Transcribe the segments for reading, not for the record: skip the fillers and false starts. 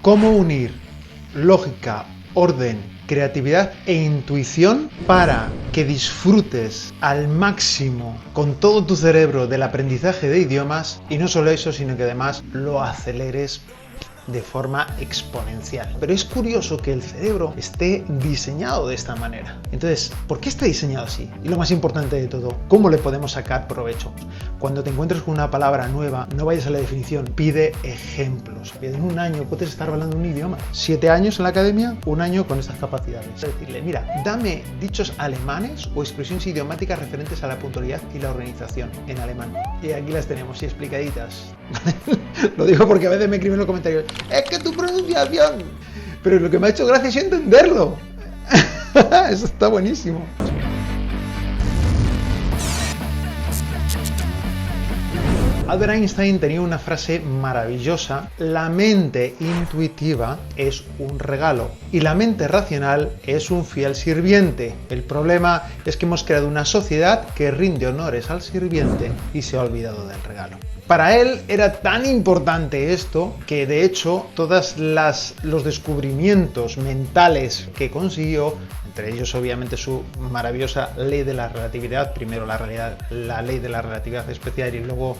¿Cómo unir lógica, orden, creatividad e intuición para que disfrutes al máximo con todo tu cerebro del aprendizaje de idiomas? Y no solo eso, sino que además lo aceleres de forma exponencial. Pero es curioso que el cerebro esté diseñado de esta manera. Entonces, ¿por qué está diseñado así? Y lo más importante de todo, ¿cómo le podemos sacar provecho? Cuando te encuentres con una palabra nueva, no vayas a la definición, pide ejemplos. En un año puedes estar hablando un idioma. 7 años en la academia, un año con estas capacidades. Es decirle, mira, dame dichos alemanes o expresiones idiomáticas referentes a la puntualidad y la organización en alemán. Y aquí las tenemos, y explicaditas. Lo digo porque a veces me escriben en los comentarios, es que tu pronunciación. Pero lo que me ha hecho gracia es entenderlo. Eso está buenísimo. Albert Einstein tenía una frase maravillosa: la mente intuitiva es un regalo y la mente racional es un fiel sirviente. El problema es que hemos creado una sociedad que rinde honores al sirviente y se ha olvidado del regalo. Para él era tan importante esto que de hecho todos los descubrimientos mentales que consiguió, entre ellos obviamente su maravillosa ley de la relatividad, primero la ley de la relatividad especial y luego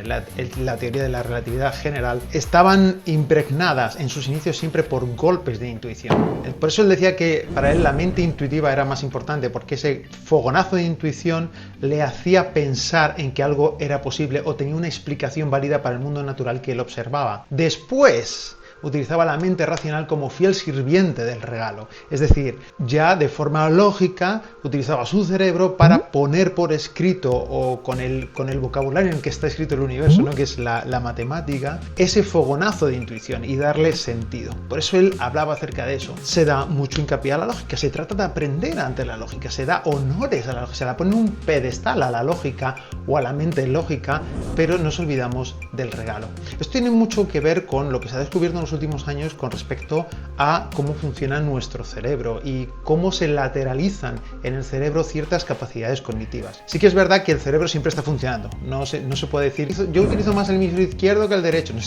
la teoría de la relatividad general, estaban impregnadas en sus inicios siempre por golpes de intuición. Por eso él decía que para él la mente intuitiva era más importante, porque ese fogonazo de intuición le hacía pensar en que algo era posible o tenía una explicación válida para el mundo natural que él observaba. Después utilizaba la mente racional como fiel sirviente del regalo, es decir, ya de forma lógica utilizaba su cerebro para poner por escrito o con el vocabulario en que está escrito el universo, ¿no? Que es la matemática, ese fogonazo de intuición y darle sentido. Por eso él hablaba acerca de eso. Se da mucho hincapié a la lógica, se trata de aprender ante la lógica, se da honores a la lógica, se la pone un pedestal a la lógica o a la mente lógica, pero nos olvidamos del regalo. Esto tiene mucho que ver con lo que se ha descubierto en los últimos años con respecto a cómo funciona nuestro cerebro y cómo se lateralizan en el cerebro ciertas capacidades cognitivas. Sí que es verdad que el cerebro siempre está funcionando, no se puede decir yo utilizo más el hemisferio izquierdo que el derecho. No,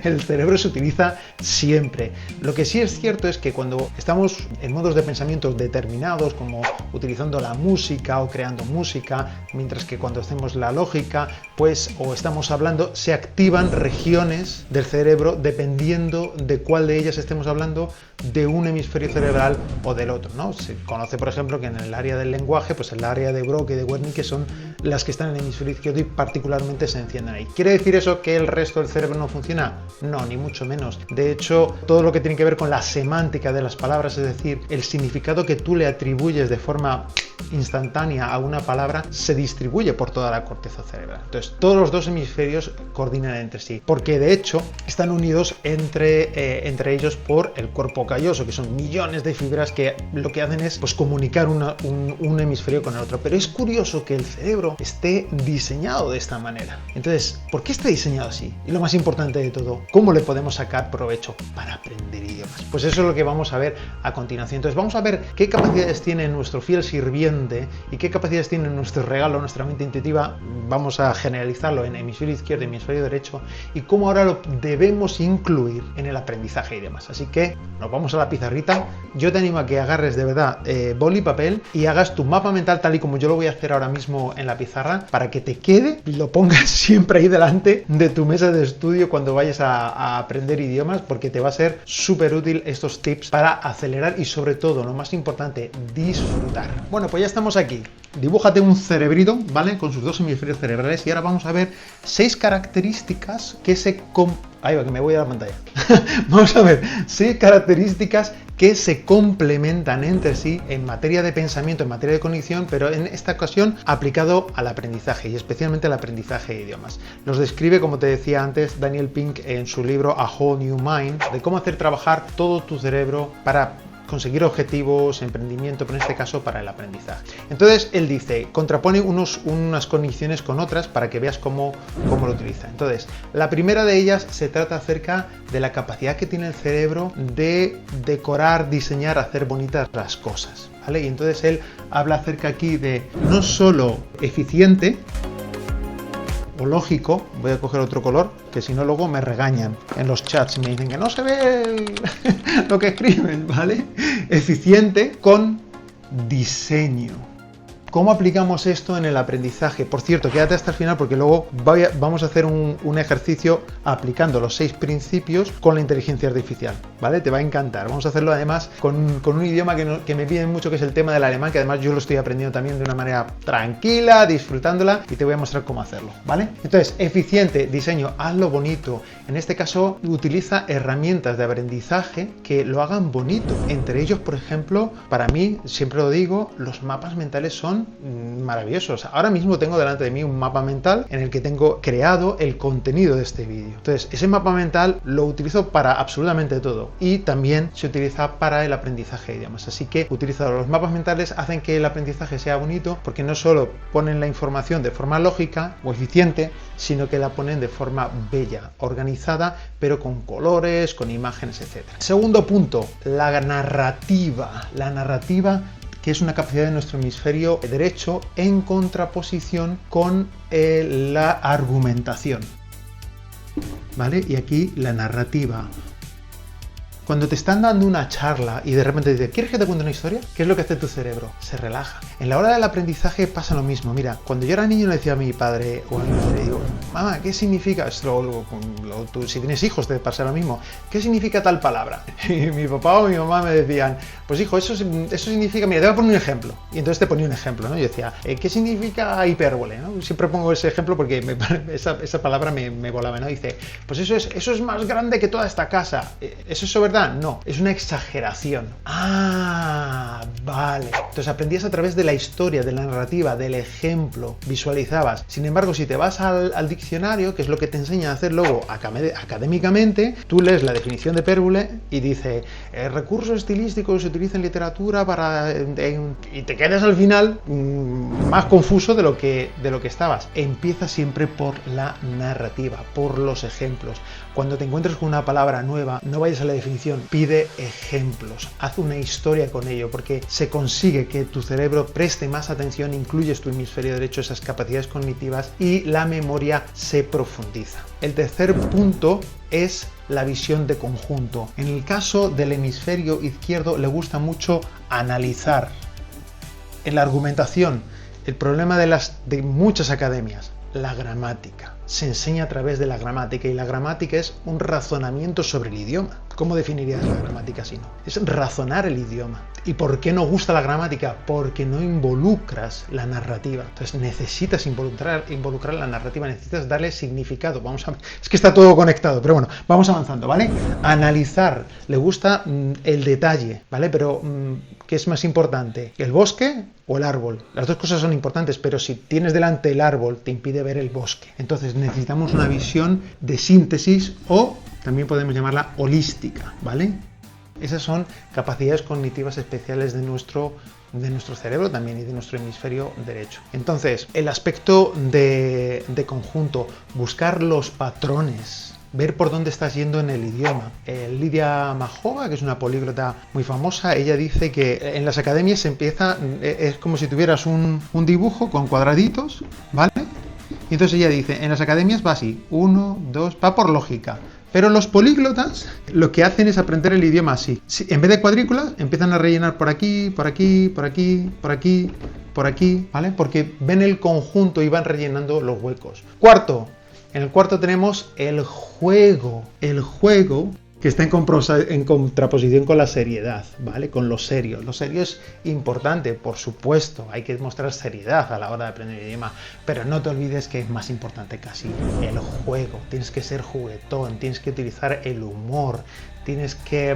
el cerebro se utiliza siempre. Lo que sí es cierto es que cuando estamos en modos de pensamiento determinados, como utilizando la música o creando música, mientras que cuando hacemos la lógica, pues o estamos hablando, se activan regiones del cerebro dependiendo de cuál de ellas estemos hablando, de un hemisferio cerebral o del otro, ¿no? Se conoce, por ejemplo, que en el área del lenguaje, pues el área de Broca y de Wernicke son las que están en el hemisferio izquierdo y particularmente se encienden ahí. ¿Quiere decir eso que el resto del cerebro no funciona? No, ni mucho menos. De hecho, todo lo que tiene que ver con la semántica de las palabras, es decir, el significado que tú le atribuyes de forma instantánea a una palabra, se distribuye por toda la corteza cerebral. Entonces, todos los dos hemisferios coordinan entre sí, porque de hecho están unidos entre ellos por el cuerpo calloso, que son millones de fibras que lo que hacen es pues comunicar un hemisferio con el otro. Pero es curioso que el cerebro esté diseñado de esta manera. Entonces, ¿por qué está diseñado así? Y lo más importante de todo, ¿cómo le podemos sacar provecho para aprender idiomas? Pues eso es lo que vamos a ver a continuación. Entonces, vamos a ver qué capacidades tiene nuestro fiel sirviente y qué capacidades tiene nuestro regalo, nuestra mente intuitiva. Vamos a generalizarlo en hemisferio izquierdo y hemisferio derecho, y cómo ahora lo debemos incluir en el aprendizaje y demás. Así que nos vamos a la pizarrita. Yo te animo a que agarres de verdad boli y papel y hagas tu mapa mental tal y como yo lo voy a hacer ahora mismo en la pizarra, para que te quede y lo pongas siempre ahí delante de tu mesa de estudio cuando vayas a aprender idiomas, porque te va a ser súper útil estos tips para acelerar y, sobre todo, lo más importante, disfrutar. Bueno, pues ya estamos aquí. Dibújate un cerebrito, ¿vale? Con sus dos hemisferios cerebrales, y ahora vamos a ver 6 características que Ahí va, que me voy a la pantalla. Vamos a ver 6 características que se complementan entre sí en materia de pensamiento, en materia de cognición, pero en esta ocasión aplicado al aprendizaje y especialmente al aprendizaje de idiomas. Los describe, como te decía antes, Daniel Pink en su libro A Whole New Mind, de cómo hacer trabajar todo tu cerebro para conseguir objetivos, emprendimiento, pero en este caso para el aprendizaje. Entonces él dice, contrapone unas condiciones con otras para que veas cómo lo utiliza. Entonces, la primera de ellas se trata acerca de la capacidad que tiene el cerebro de decorar, diseñar, hacer bonitas las cosas, ¿vale? Y entonces él habla acerca aquí de no solo eficiente, o lógico, voy a coger otro color, que si no luego me regañan en los chats y me dicen que no se ve lo que escriben, ¿vale? Eficiente con diseño. ¿Cómo aplicamos esto en el aprendizaje? Por cierto, quédate hasta el final porque luego vamos a hacer un ejercicio aplicando los 6 principios con la inteligencia artificial, ¿vale? Te va a encantar. Vamos a hacerlo además con un idioma que me piden mucho, que es el tema del alemán, que además yo lo estoy aprendiendo también de una manera tranquila, disfrutándola, y te voy a mostrar cómo hacerlo, ¿vale? Entonces, eficiente, diseño, hazlo bonito. En este caso, utiliza herramientas de aprendizaje que lo hagan bonito. Entre ellos, por ejemplo, para mí, siempre lo digo, los mapas mentales son maravillosos. Ahora mismo tengo delante de mí un mapa mental en el que tengo creado el contenido de este vídeo. Entonces, ese mapa mental lo utilizo para absolutamente todo y también se utiliza para el aprendizaje de idiomas. Así que utilizar los mapas mentales hacen que el aprendizaje sea bonito porque no solo ponen la información de forma lógica o eficiente, sino que la ponen de forma bella, organizada, pero con colores, con imágenes, etc. Segundo punto, la narrativa. La narrativa, que es una capacidad de nuestro hemisferio derecho en contraposición con la argumentación, ¿vale? Y aquí la narrativa. Cuando te están dando una charla y de repente te dicen, ¿quieres que te cuente una historia? ¿Qué es lo que hace tu cerebro? Se relaja. En la hora del aprendizaje pasa lo mismo. Mira, cuando yo era niño le decía a mi padre o a mi madre, digo, mamá, ¿qué significa? Tú, si tienes hijos te pasa lo mismo. ¿Qué significa tal palabra? Y mi papá o mi mamá me decían, pues hijo, eso significa, mira, te voy a poner un ejemplo. Y entonces te ponía un ejemplo, ¿no? Yo decía, ¿qué significa hipérbole? ¿No? Siempre pongo ese ejemplo porque esa palabra me volaba, ¿no? Dice, pues eso es más grande que toda esta casa. ¿Eso es sobre verdad? No, es una exageración. Ah, vale. Entonces aprendías a través de la historia, de la narrativa, del ejemplo, visualizabas. Sin embargo, si te vas al diccionario, que es lo que te enseña a hacer luego académicamente, tú lees la definición de hipérbole y dice, el recurso estilístico se utiliza en literatura para... y te quedas al final más confuso de lo que estabas. Empieza siempre por la narrativa, por los ejemplos. Cuando te encuentres con una palabra nueva, no vayas a la definición, pide ejemplos, haz una historia con ello, porque se consigue que tu cerebro preste más atención, incluyes tu hemisferio derecho, esas capacidades cognitivas, y la memoria se profundiza. El tercer punto es la visión de conjunto. En el caso del hemisferio izquierdo le gusta mucho analizar. En la argumentación, el problema de muchas academias, la gramática. Se enseña a través de la gramática y la gramática es un razonamiento sobre el idioma. ¿Cómo definirías la gramática si no? Es razonar el idioma. ¿Y por qué no gusta la gramática? Porque no involucras la narrativa. Entonces necesitas involucrar la narrativa, necesitas darle significado. Es que está todo conectado, pero bueno, vamos avanzando, ¿vale? Analizar. Le gusta el detalle, ¿vale? Pero ¿qué es más importante? ¿El bosque o el árbol? Las dos cosas son importantes, pero si tienes delante el árbol, te impide ver el bosque. Entonces necesitamos una visión de síntesis o también podemos llamarla holística, ¿vale? Esas son capacidades cognitivas especiales de nuestro cerebro también y de nuestro hemisferio derecho. Entonces, el aspecto de conjunto, buscar los patrones, ver por dónde estás yendo en el idioma. Lidia Majova, que es una políglota muy famosa, ella dice que en las academias se empieza, es como si tuvieras un dibujo con cuadraditos, ¿vale? Y entonces ella dice, en las academias va así, 1, 2, va por lógica. Pero los políglotas lo que hacen es aprender el idioma así. En vez de cuadrículas, empiezan a rellenar por aquí, por aquí, por aquí, por aquí, por aquí, ¿vale? Porque ven el conjunto y van rellenando los huecos. Cuarto, en el cuarto tenemos el juego. El juego que está en contraposición con la seriedad, ¿vale? Con lo serio. Lo serio es importante, por supuesto, hay que mostrar seriedad a la hora de aprender el idioma, pero no te olvides que es más importante casi el juego. Tienes que ser juguetón, tienes que utilizar el humor, tienes que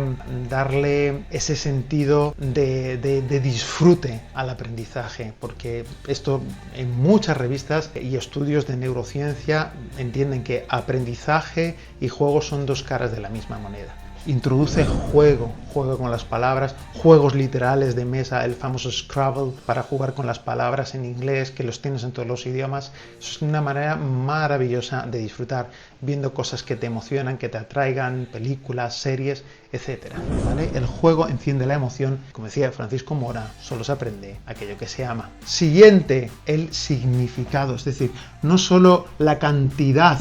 darle ese sentido de disfrute al aprendizaje, porque esto en muchas revistas y estudios de neurociencia entienden que aprendizaje y juego son dos caras de la misma moneda. Introduce juego con las palabras, juegos literales de mesa, el famoso Scrabble para jugar con las palabras en inglés, que los tienes en todos los idiomas. Eso es una manera maravillosa de disfrutar, viendo cosas que te emocionan, que te atraigan, películas, series, etc. ¿Vale? El juego enciende la emoción. Como decía Francisco Mora, solo se aprende aquello que se ama. Siguiente, el significado, es decir, no solo la cantidad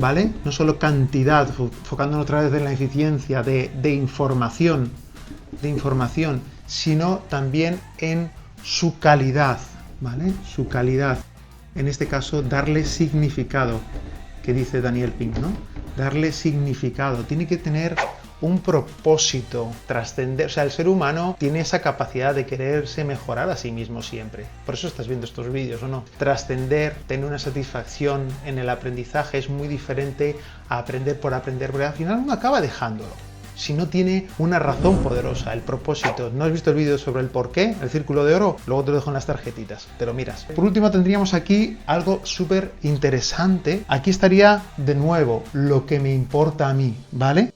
¿vale? No solo cantidad, enfocándonos otra vez en la eficiencia de información, sino también en su calidad, ¿vale? Su calidad. En este caso, darle significado, que dice Daniel Pink, ¿no? Darle significado. Tiene que tener un propósito, trascender. O sea, el ser humano tiene esa capacidad de quererse mejorar a sí mismo siempre. Por eso estás viendo estos vídeos, ¿o no? Trascender, tener una satisfacción en el aprendizaje es muy diferente a aprender por aprender, porque al final uno acaba dejándolo. Si no tiene una razón poderosa, el propósito. ¿No has visto el vídeo sobre el por qué? El círculo de oro. Luego te lo dejo en las tarjetitas, te lo miras. Por último tendríamos aquí algo súper interesante. Aquí estaría de nuevo lo que me importa a mí, ¿vale?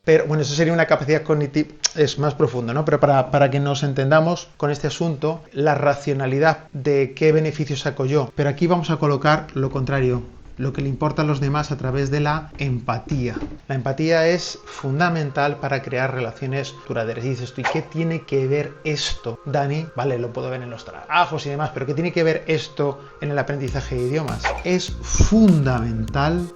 Pero bueno, eso sería una capacidad cognitiva, es más profundo, ¿no? Pero para que nos entendamos con este asunto, la racionalidad de qué beneficios saco yo. Pero aquí vamos a colocar lo contrario, lo que le importa a los demás a través de la empatía. La empatía es fundamental para crear relaciones duraderas. Y dices tú, ¿y qué tiene que ver esto, Dani? Vale, lo puedo ver en los trabajos y demás, pero ¿qué tiene que ver esto en el aprendizaje de idiomas? Es fundamental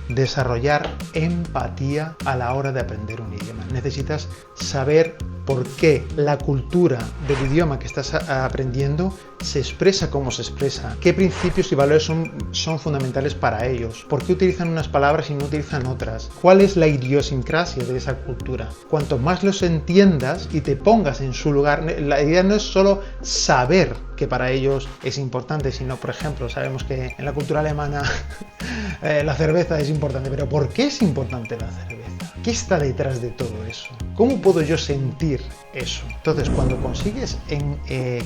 desarrollar empatía a la hora de aprender un idioma. Necesitas saber por qué la cultura del idioma que estás aprendiendo se expresa como se expresa, qué principios y valores son fundamentales para ellos, por qué utilizan unas palabras y no utilizan otras, cuál es la idiosincrasia de esa cultura. Cuanto más los entiendas y te pongas en su lugar, la idea no es solo saber que para ellos es importante, sino, por ejemplo, sabemos que en la cultura alemana la cerveza es importante, pero ¿por qué es importante la cerveza? ¿Qué está detrás de todo eso? ¿Cómo puedo yo sentir eso? Entonces, cuando consigues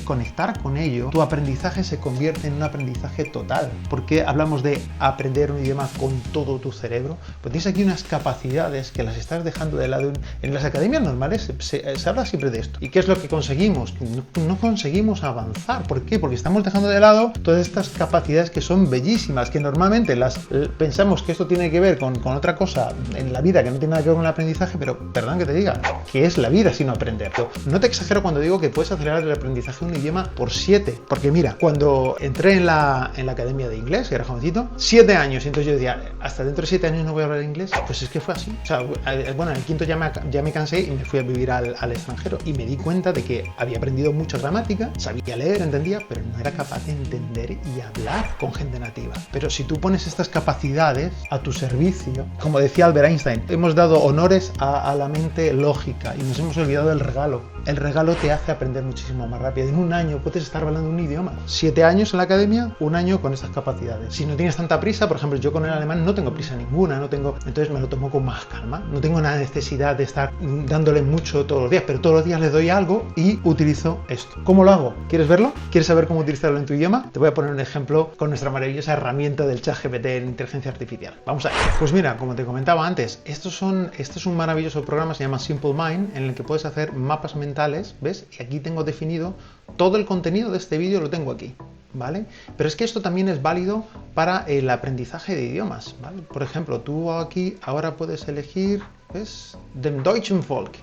conectar con ello, tu aprendizaje se convierte en un aprendizaje total. Porque hablamos de aprender un idioma con todo tu cerebro. Pues tienes aquí unas capacidades que las estás dejando de lado. En las academias normales se habla siempre de esto. ¿Y qué es lo que conseguimos? No conseguimos avanzar. ¿Por qué? Porque estamos dejando de lado todas estas capacidades que son bellísimas, que normalmente pensamos que esto tiene que ver con otra cosa en la vida que no tiene nada que ver con el aprendizaje, pero perdón que te diga, ¿qué es la vida sino aprender? No te exagero cuando digo que puedes acelerar el aprendizaje de un idioma por 7, porque mira, cuando entré en la academia de inglés, que era jovencito, 7 años, y entonces yo decía, hasta dentro de 7 años no voy a hablar inglés, pues es que fue así. O sea, bueno, en el quinto ya me cansé y me fui a vivir al extranjero y me di cuenta de que había aprendido mucha gramática, sabía leer, entendía, pero no era capaz de entender y hablar con gente nativa. Pero si tú pones estas capacidades a tu servicio, como decía Albert Einstein, hemos dado honores a la mente lógica y nos hemos olvidado del regalo. El regalo te hace aprender muchísimo más rápido. En un año puedes estar hablando un idioma. 7 años en la academia, un año con esas capacidades. Si no tienes tanta prisa, por ejemplo, yo con el alemán no tengo prisa ninguna, entonces me lo tomo con más calma. No tengo una necesidad de estar dándole mucho todos los días, pero todos los días le doy algo y utilizo esto. ¿Cómo lo hago? ¿Quieres verlo? ¿Quieres saber cómo utilizarlo en tu idioma? Te voy a poner un ejemplo con nuestra maravillosa herramienta del ChatGPT en inteligencia artificial. Vamos a ver. Pues mira, como te comentaba antes, este es un maravilloso programa, se llama Simple Mind, en el que puedes hacer mapas mentales, ¿ves? Y aquí tengo definido todo el contenido de este vídeo, lo tengo aquí, ¿vale? Pero es que esto también es válido para el aprendizaje de idiomas, ¿vale? Por ejemplo, tú aquí ahora puedes elegir, ¿ves? Dem deutschen Volk,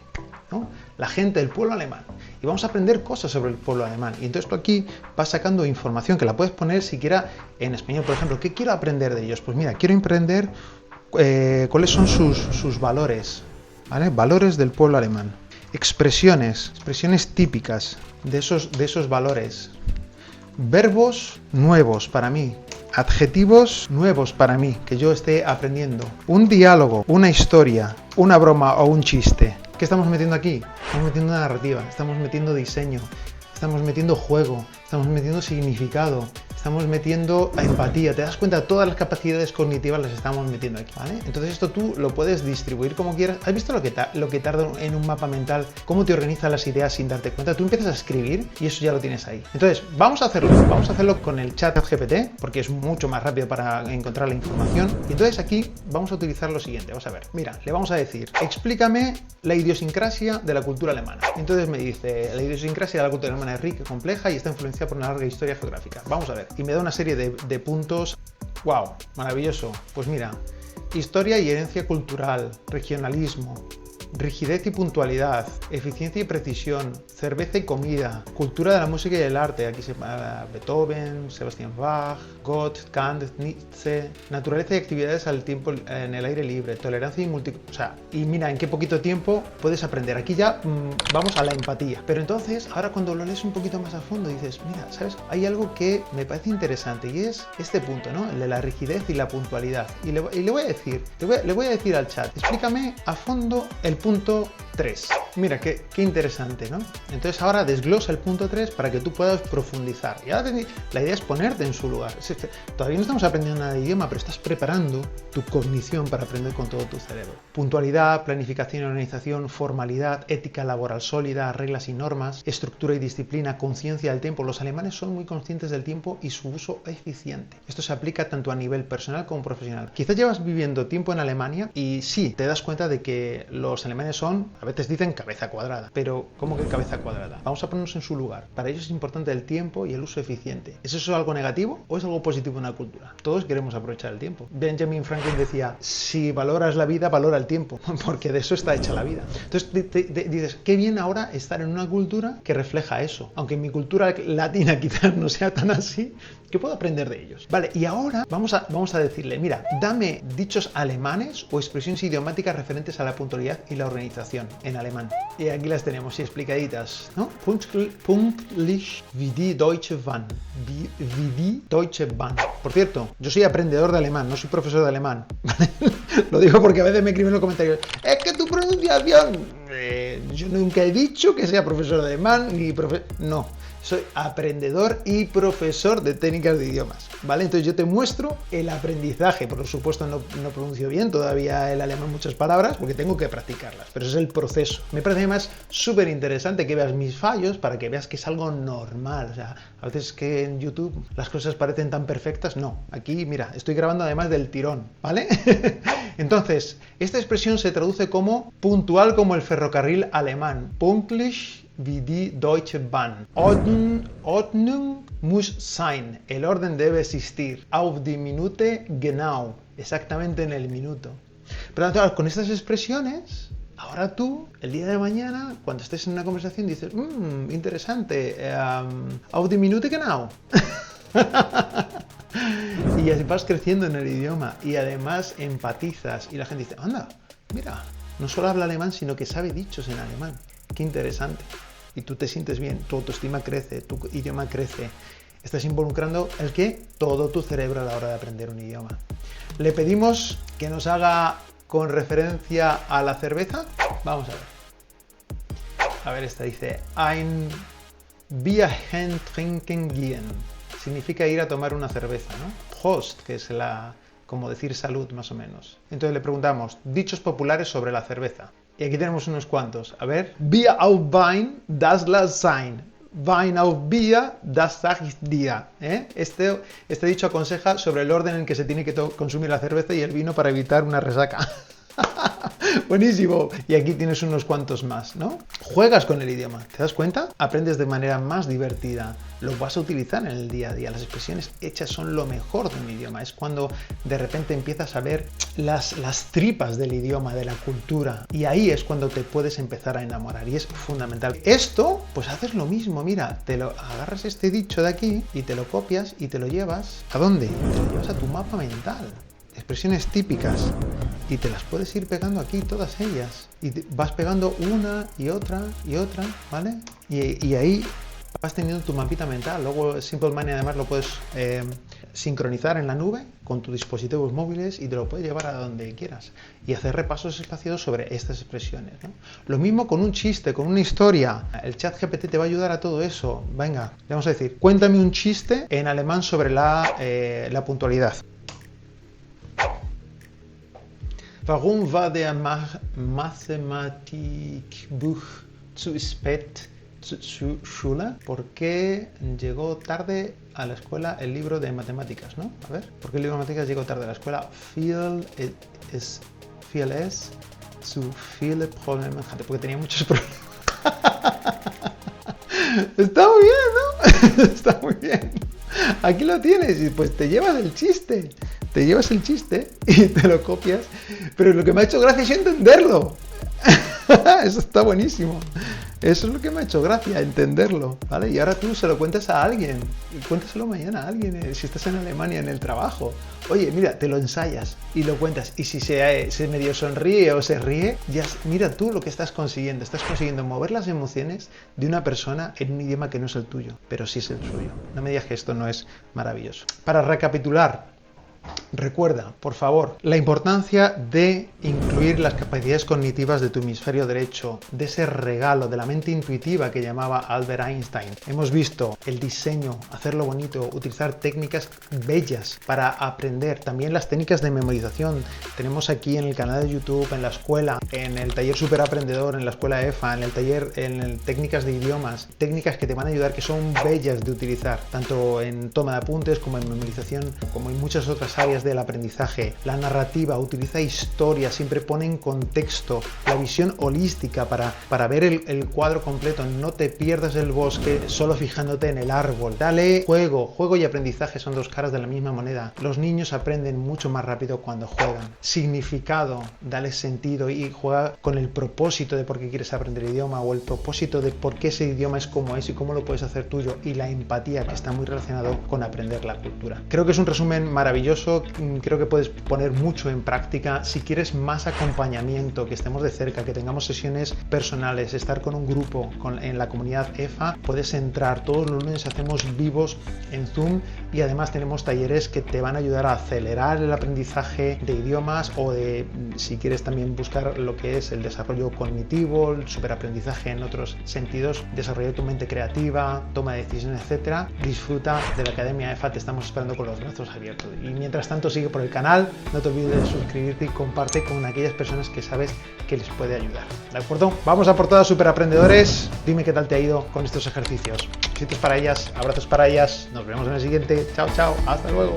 ¿no? La gente del pueblo alemán. Y vamos a aprender cosas sobre el pueblo alemán. Y entonces tú aquí vas sacando información que la puedes poner siquiera en español. Por ejemplo, ¿qué quiero aprender de ellos? Pues mira, quiero aprender cuáles son sus valores, ¿vale? Valores del pueblo alemán. Expresiones típicas de esos valores. Verbos nuevos para mí. Adjetivos nuevos para mí, que yo esté aprendiendo. Un diálogo, una historia, una broma o un chiste. ¿Qué estamos metiendo aquí? Estamos metiendo narrativa, estamos metiendo diseño, estamos metiendo juego, estamos metiendo significado, estamos metiendo a empatía. ¿Te das cuenta? Todas las capacidades cognitivas las estamos metiendo aquí, ¿vale? Entonces esto tú lo puedes distribuir como quieras. ¿Has visto lo que tarda en un mapa mental? ¿Cómo te organiza las ideas sin darte cuenta? Tú empiezas a escribir y eso ya lo tienes ahí. Entonces, vamos a hacerlo con el chat GPT, porque es mucho más rápido para encontrar la información. Y entonces aquí vamos a utilizar lo siguiente. Vamos a ver, mira, le vamos a decir, explícame la idiosincrasia de la cultura alemana. Entonces me dice, la idiosincrasia de la cultura alemana es rica, compleja y está influenciada por una larga historia geográfica. Vamos a ver, y me da una serie de puntos. ¡Wow! Maravilloso. Pues mira, historia y herencia cultural, regionalismo, rigidez y puntualidad, eficiencia y precisión, cerveza y comida, cultura de la música y el arte, aquí se llama Beethoven, Sebastian Bach, Goethe, Kant, Nietzsche, naturaleza y actividades al tiempo en el aire libre, tolerancia y y mira en qué poquito tiempo puedes aprender. Aquí ya vamos a la empatía. Pero entonces, ahora cuando lo lees un poquito más a fondo, dices, mira, ¿sabes? Hay algo que me parece interesante y es este punto, ¿no? El de la rigidez y la puntualidad. Y le voy a decir al chat, explícame a fondo el punto 3. Mira, qué interesante, ¿no? Entonces ahora desglosa el punto 3 para que tú puedas profundizar. Y ahora la idea es ponerte en su lugar. Todavía no estamos aprendiendo nada de idioma, pero estás preparando tu cognición para aprender con todo tu cerebro. Puntualidad, planificación y organización, formalidad, ética laboral sólida, reglas y normas, estructura y disciplina, conciencia del tiempo. Los alemanes son muy conscientes del tiempo y su uso eficiente. Esto se aplica tanto a nivel personal como profesional. Quizás llevas viviendo tiempo en Alemania y sí, te das cuenta de que los alemanes son, a veces dicen cabeza cuadrada, pero ¿cómo que cabeza cuadrada? Vamos a ponernos en su lugar. Para ellos es importante el tiempo y el uso eficiente. ¿Es eso algo negativo o es algo positivo en la cultura? Todos queremos aprovechar el tiempo. Benjamin Franklin decía, si valoras la vida, valora el tiempo, porque de eso está hecha la vida. Entonces dices, qué bien ahora estar en una cultura que refleja eso. Aunque en mi cultura latina quizás no sea tan así, ¿qué puedo aprender de ellos? Vale, y ahora vamos a decirle, mira, dame dichos alemanes o expresiones idiomáticas referentes a la puntualidad y la organización en alemán. Y aquí las tenemos, y explicaditas, ¿no? Punktlich wie die Deutsche Bahn. Wie die Deutsche Bahn. Por cierto, yo soy aprendedor de alemán, no soy profesor de alemán. Lo digo porque a veces me escriben en los comentarios, es que tu pronunciación... yo nunca he dicho que sea profesor de alemán, ni no. Soy aprendedor y profesor de técnicas de idiomas, ¿vale? Entonces yo te muestro el aprendizaje. Por supuesto no pronuncio bien todavía el alemán muchas palabras porque tengo que practicarlas, pero ese es el proceso. Me parece además súper interesante que veas mis fallos para que veas que es algo normal. O sea, a veces que en YouTube las cosas parecen tan perfectas, no. Aquí, mira, estoy grabando además del tirón, ¿vale? Entonces, esta expresión se traduce como puntual como el ferrocarril alemán. Pünktlich wie die Deutsche Bahn. Ordnung muss sein. El orden debe existir. Auf die Minute genau. Exactamente en el minuto. Pero con estas expresiones, ahora tú, el día de mañana, cuando estés en una conversación, dices, interesante. Auf die Minute genau. Y así vas creciendo en el idioma y además empatizas. Y la gente dice, anda, mira, no solo habla alemán, sino que sabe dichos en alemán. Qué interesante. Y tú te sientes bien, tu autoestima crece, tu idioma crece. Estás involucrando el que todo tu cerebro a la hora de aprender un idioma. Le pedimos que nos haga con referencia a la cerveza. Vamos a ver. A ver, esta dice, ein Bierchen trinken gehen. Significa ir a tomar una cerveza, ¿no? Prost, que es como decir salud más o menos. Entonces le preguntamos, dichos populares sobre la cerveza. Y aquí tenemos unos cuantos. A ver. Bier auf Wein, das lass sein. Wein auf Bier, das sag ich dir. Este dicho aconseja sobre el orden en que se tiene que consumir la cerveza y el vino para evitar una resaca. Buenísimo. Y aquí tienes unos cuantos más, ¿no? Juegas con el idioma, ¿te das cuenta? Aprendes de manera más divertida. Lo vas a utilizar en el día a día. Las expresiones hechas son lo mejor de un idioma. Es cuando de repente empiezas a ver las tripas del idioma, de la cultura. Y ahí es cuando te puedes empezar a enamorar. Y es fundamental. Esto, pues haces lo mismo. Mira, agarras este dicho de aquí y te lo copias y te lo llevas. ¿A dónde? Te lo llevas a tu mapa mental. Expresiones típicas. Y te las puedes ir pegando aquí, todas ellas. Y vas pegando una y otra, ¿vale? Y ahí vas teniendo tu mapita mental. Luego Simple Money además lo puedes sincronizar en la nube con tus dispositivos móviles y te lo puedes llevar a donde quieras y hacer repasos espaciados sobre estas expresiones, ¿no? Lo mismo con un chiste, con una historia. El chat GPT te va a ayudar a todo eso. Venga, le vamos a decir, cuéntame un chiste en alemán sobre la puntualidad. Warum war der Mathematikbuch zu spät zur Schule? ¿Por qué llegó tarde a la escuela el libro de matemáticas, ¿no? A ver, ¿por qué el libro de matemáticas llegó tarde a la escuela? Viel es zu viele Probleme hatte, porque tenía muchos problemas. Está muy bien, ¿no? Está muy bien. Aquí lo tienes y pues te llevas el chiste. Te llevas el chiste y te lo copias. Pero lo que me ha hecho gracia es entenderlo. Eso está buenísimo. Eso es lo que me ha hecho gracia, entenderlo, ¿vale? Y ahora tú se lo cuentas a alguien. Y cuéntaselo mañana a alguien, si estás en Alemania, en el trabajo. Oye, mira, te lo ensayas y lo cuentas. Y si se medio sonríe o se ríe, ya mira tú lo que estás consiguiendo. Estás consiguiendo mover las emociones de una persona en un idioma que no es el tuyo, pero sí es el suyo. No me digas que esto no es maravilloso. Para recapitular, recuerda, por favor, la importancia de incluir las capacidades cognitivas de tu hemisferio derecho, de ese regalo de la mente intuitiva que llamaba Albert Einstein. Hemos visto el diseño, hacerlo bonito, utilizar técnicas bellas para aprender, también las técnicas de memorización. Tenemos aquí en el canal de YouTube, en la escuela, en el taller Super Aprendedor, en la escuela EFA, en el taller técnicas de idiomas, técnicas que te van a ayudar, que son bellas de utilizar, tanto en toma de apuntes como en memorización, como en muchas otras áreas del aprendizaje. La narrativa, utiliza historia, siempre pone en contexto, la visión holística para ver el cuadro completo. No te pierdas el bosque solo fijándote en el árbol. Dale juego y aprendizaje son dos caras de la misma moneda. Los niños aprenden mucho más rápido cuando juegan. Significado, dale sentido y juega con el propósito de por qué quieres aprender el idioma, o el propósito de por qué ese idioma es como es y cómo lo puedes hacer tuyo, y la empatía, que está muy relacionado con aprender la cultura. Creo que es un resumen maravilloso. Creo que puedes poner mucho en práctica. Si quieres más acompañamiento, que estemos de cerca, que tengamos sesiones personales, estar con un grupo en la comunidad EFA, puedes entrar. Todos los lunes hacemos vivos en Zoom y además tenemos talleres que te van a ayudar a acelerar el aprendizaje de idiomas, o de, si quieres también buscar lo que es el desarrollo cognitivo, el superaprendizaje en otros sentidos, desarrollar tu mente creativa, toma de decisiones, etcétera. Disfruta de la Academia EFA, te estamos esperando con los brazos abiertos. Y mientras tanto, sigue por el canal, no te olvides de suscribirte y comparte con aquellas personas que sabes que les puede ayudar. ¿De acuerdo? Vamos a por todas, superaprendedores. Dime qué tal te ha ido con estos ejercicios. Besitos para ellas, abrazos para ellas. Nos vemos en el siguiente. Chao, chao. Hasta luego.